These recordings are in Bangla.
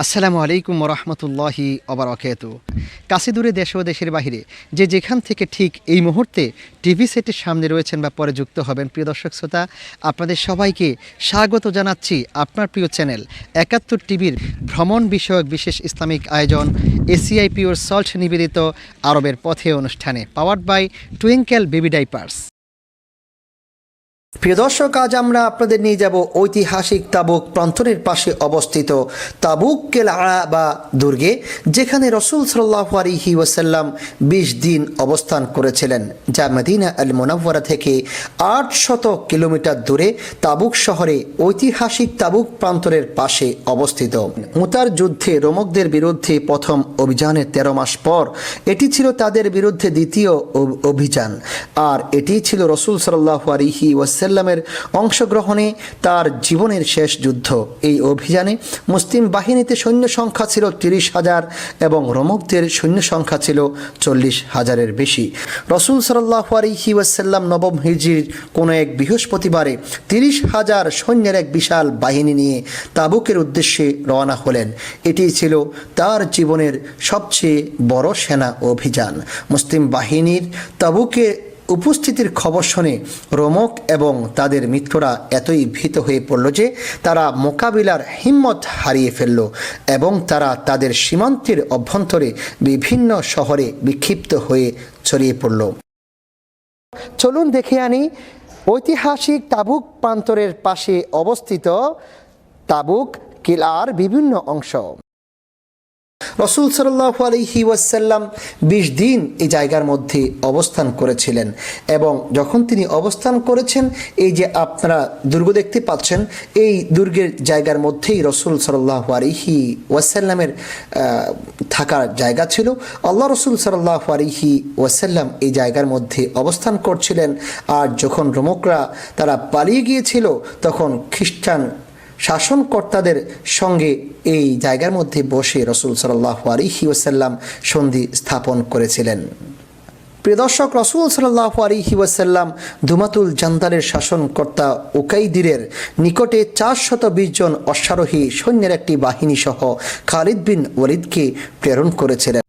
আসসালামু আলাইকুম রহমতুল্লাহি ওবারাকাতু। কাছে দূরে দেশ ও দেশের বাহিরে যে যেখান থেকে ঠিক এই মুহূর্তে টিভি সেটের সামনে রয়েছেন বা পরে যুক্ত হবেন, প্রিয় দর্শক শ্রোতা, আপনাদের সবাইকে স্বাগত জানাচ্ছি আপনার প্রিয় চ্যানেল ৭১ টিভির ভ্রমণ বিষয়ক বিশেষ ইসলামিক আয়োজন এসিআই পিওর সল্ট নিবেদিত আরবের পথে অনুষ্ঠানে, powered by Twinkle baby diapers. প্রিয় দর্শক, আজ আমরা আপনাদের নিয়ে যাব ঐতিহাসিক তাবুক প্রান্তরের পাশে অবস্থিত তাবুক কেলা বা দুর্গে, যেখানে রসুল সাল্লাল্লাহু আলাইহি ওয়াসাল্লাম ২০ দিন অবস্থান করেছিলেন, যা মদিনা আল মুনাওয়ারা থেকে ৮০০ কিলোমিটার দূরে তাবুক শহরে ঐতিহাসিক তাবুক প্রান্তরের পাশে অবস্থিত। মুতার যুদ্ধে রোমকদের বিরুদ্ধে প্রথম অভিযানের ১৩ মাস পর এটি ছিল তাদের বিরুদ্ধে দ্বিতীয় অভিযান, আর এটি ছিল রসুল সাল্লাল্লাহু আলাইহি ওয়াসাল্লামের অংশগ্রহণে তার জীবনের শেষ যুদ্ধ। এই অভিযানে মুসলিম বাহিনীতে সৈন্য সংখ্যা ছিল ৩০,০০০ এবং রোমকদের সৈন্য সংখ্যা ছিল ৪০,০০০-এর বেশি। রসুল সাল্লাল্লাহু আলাইহি ওয়াসাল্লাম নবম হিজরির কোনো এক বৃহস্পতিবারে ৩০,০০০ সৈন্যের এক বিশাল বাহিনী নিয়ে তাবুকের উদ্দেশ্যে রওনা হলেন। এটি ছিল তার জীবনের সবচেয়ে বড় সেনা অভিযান। মুসলিম বাহিনীর তাবুকে উপস্থিতির খবর শুনে রোমক এবং তাদের মিত্ররা এতই ভীত হয়ে পড়ল যে তারা মোকাবিলার হিম্মত হারিয়ে ফেলল এবং তারা তাদের সীমান্তের অভ্যন্তরে বিভিন্ন শহরে বিক্ষিপ্ত হয়ে ছড়িয়ে পড়ল। চলুন দেখে আনি ঐতিহাসিক তাবুক প্রান্তরের পাশে অবস্থিত তাবুক কিলার বিভিন্ন অংশ। রসুল সাল্লাল্লাহু আলাইহি ওয়াসাল্লাম ২০ দিন এই জায়গার মধ্যে অবস্থান করেছিলেন এবং যখন তিনি অবস্থান করেছেন, এই যে আপনারা দুর্গ দেখতে পাচ্ছেন, এই দুর্গের জায়গার মধ্যেই রসুল সাল্লাল্লাহু আলাইহি ওয়াসাল্লামের থাকার জায়গা ছিল। আল্লাহ রসুল সাল্লাল্লাহু আলাইহি ওয়াসাল্লাম এই জায়গার মধ্যে অবস্থান করছিলেন। আর যখন রোমকরা তারা পালিয়ে গিয়েছিল, তখন খ্রিস্টান শাসনকর্তাদের সঙ্গে এই জায়গার মধ্যে বসে রসুল সাল্লাল্লাহু আলাইহি ওয়াসাল্লাম সন্ধি স্থাপন করেছিলেন। প্রিয় দর্শক, রসুল সাল্লাল্লাহু আলাইহি ওয়াসাল্লাম দুমাতুল জান্দালের শাসনকর্তা উকাইদিরের নিকটে ৪২০ জন অশ্বারোহী সৈন্যের একটি বাহিনী সহ খালিদ বিন ওয়ালিদকে প্রেরণ করেছিলেন।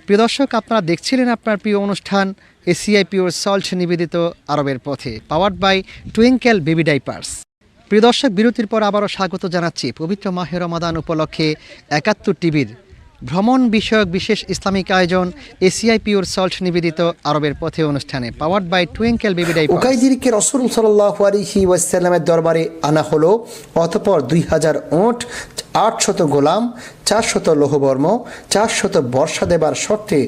প্রিয় দর্শক, আপনারা দেখছিলেন আপনার প্রিয় অনুষ্ঠান এসিআই পিওর সল্ট নিবেদিত আরবের পথে, powered by Twinkle baby diapers. প্রিয় দর্শক, বিরতির পর আবারও স্বাগত জানাচ্ছি পবিত্র মাহে রমাদান উপলক্ষে ৭১ টিভির ভ্রমণ বিষয়ক বিশেষ ইসলামিক আয়োজন এসিআই পিওর সল্ট নিবেদিত আরবের পথে অনুষ্ঠানে, powered by Twinkle baby diapers. উকাইদিরকে রসুল সাল্লাল্লাহু আলাইহি ওয়াসাল্লামের দরবারে আনা হলো। অতঃপর ২০০০ উট, ৮০০ গোলাম, ৪০০ লৌহবর্ম, ৪০০ বর্ষা দেবার শর্তে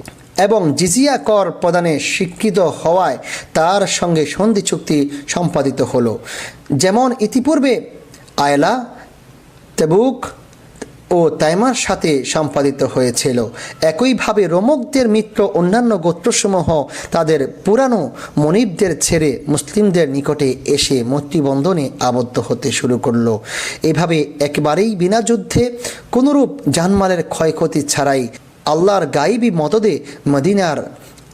এবং জিজিয়া কর প্রদানে স্বীকৃত হওয়ায় তার সঙ্গে সন্ধি চুক্তি সম্পাদিত হলো, যেমন ইতিপূর্বে আয়লা, তেবুক ও তাইমার সাথে সম্পাদিত হয়েছিল। একইভাবে রোমকদের মিত্র অন্যান্য গোত্রসমূহ তাদের পুরানো মনিবদের ছেড়ে মুসলিমদের নিকটে এসে মৈত্রীবন্ধনে আবদ্ধ হতে শুরু করলো। এভাবে একেবারেই বিনা যুদ্ধে কোনোরূপ জানমালের ক্ষয়ক্ষতি ছাড়াই আল্লাহর গায়েবী মদদে মদিনার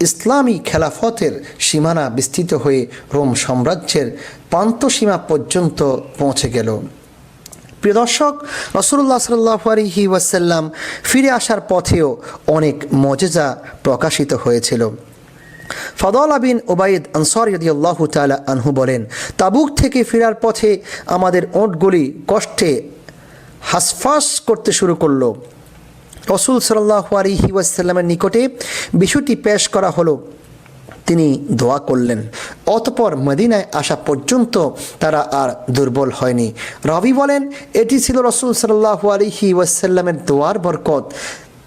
ইসলামী খেলাফতের সীমানা বিস্তৃত হয়ে রোম সাম্রাজ্যের প্রান্তসীমা পর্যন্ত পৌঁছে গেল। প্রিয় দর্শক, রাসূলুল্লাহ সাল্লাল্লাহু আলাইহি ওয়াসাল্লাম ফিরে আসার পথেও অনেক মুজিজা প্রকাশিত হয়েছিল। ফাদালা বিন উবাইদ আনসারী রাদিয়াল্লাহু তাআলা আনহু বলেন, তাবুক থেকে ফেরার পথে আমাদের ওঁটগুলি কষ্টে হাঁসফাঁস করতে শুরু করলো। রাসূল সাল্লাল্লাহু আলাইহি ওয়াসাল্লামের নিকটে বিষয়টি পেশ করা হলো। তিনি দোয়া করলেন। অতঃপর মদিনায় আসা পর্যন্ত তারা আর দুর্বল হয়নি। রাবি বলেন, এটি ছিল রাসূল সাল্লাল্লাহু আলাইহি ওয়াসাল্লামের দোয়ার বরকত।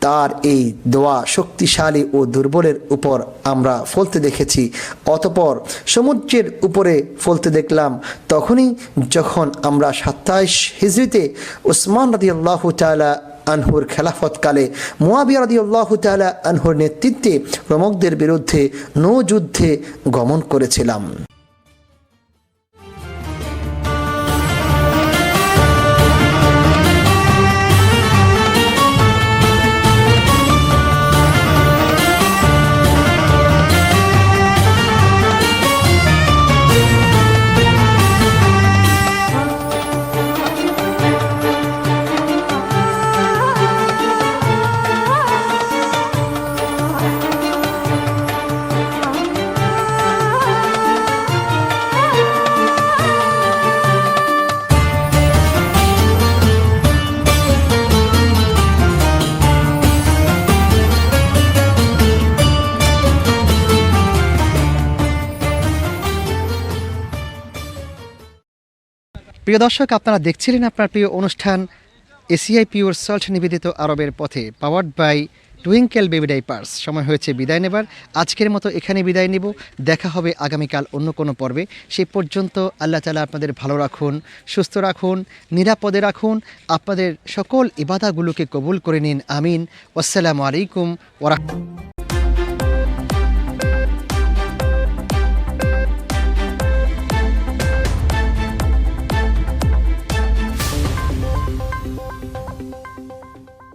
তার এই দোয়া শক্তিশালী ও দুর্বলের উপর আমরা ফলতে দেখেছি। অতঃপর সমুদ্রের উপরে ফলতে দেখলাম। তখনই যখন আমরা 27 হিজরিতে উসমান রাদিয়াল্লাহু তাআলা আনহুর খেলাফতকালে মুয়াবিয়া রাদিয়াল্লাহু তাআলা আনহুর নেতৃত্বে রোমকদের বিরুদ্ধে নৌযুদ্ধে গমন করেছিলাম। প্রিয় দর্শক, আপনারা দেখছিলেন আপনার প্রিয় অনুষ্ঠান এসিআই পিওর সল্ট নিবেদিত আরবের পথে, powered by Twinkle baby diapers. সময় হয়েছে বিদায় নেবার। আজকের মতো এখানে বিদায় নেব। দেখা হবে আগামীকাল অন্য কোনো পর্বে। সেই পর্যন্ত আল্লাহ তাআলা আপনাদের ভালো রাখুন, সুস্থ রাখুন, নিরাপদে রাখুন। আপনাদের সকল ইবাদাগুলোকে কবুল করে নিন। আমিন। আসসালামু আলাইকুম ওয়া রাহমাতুল্লাহ।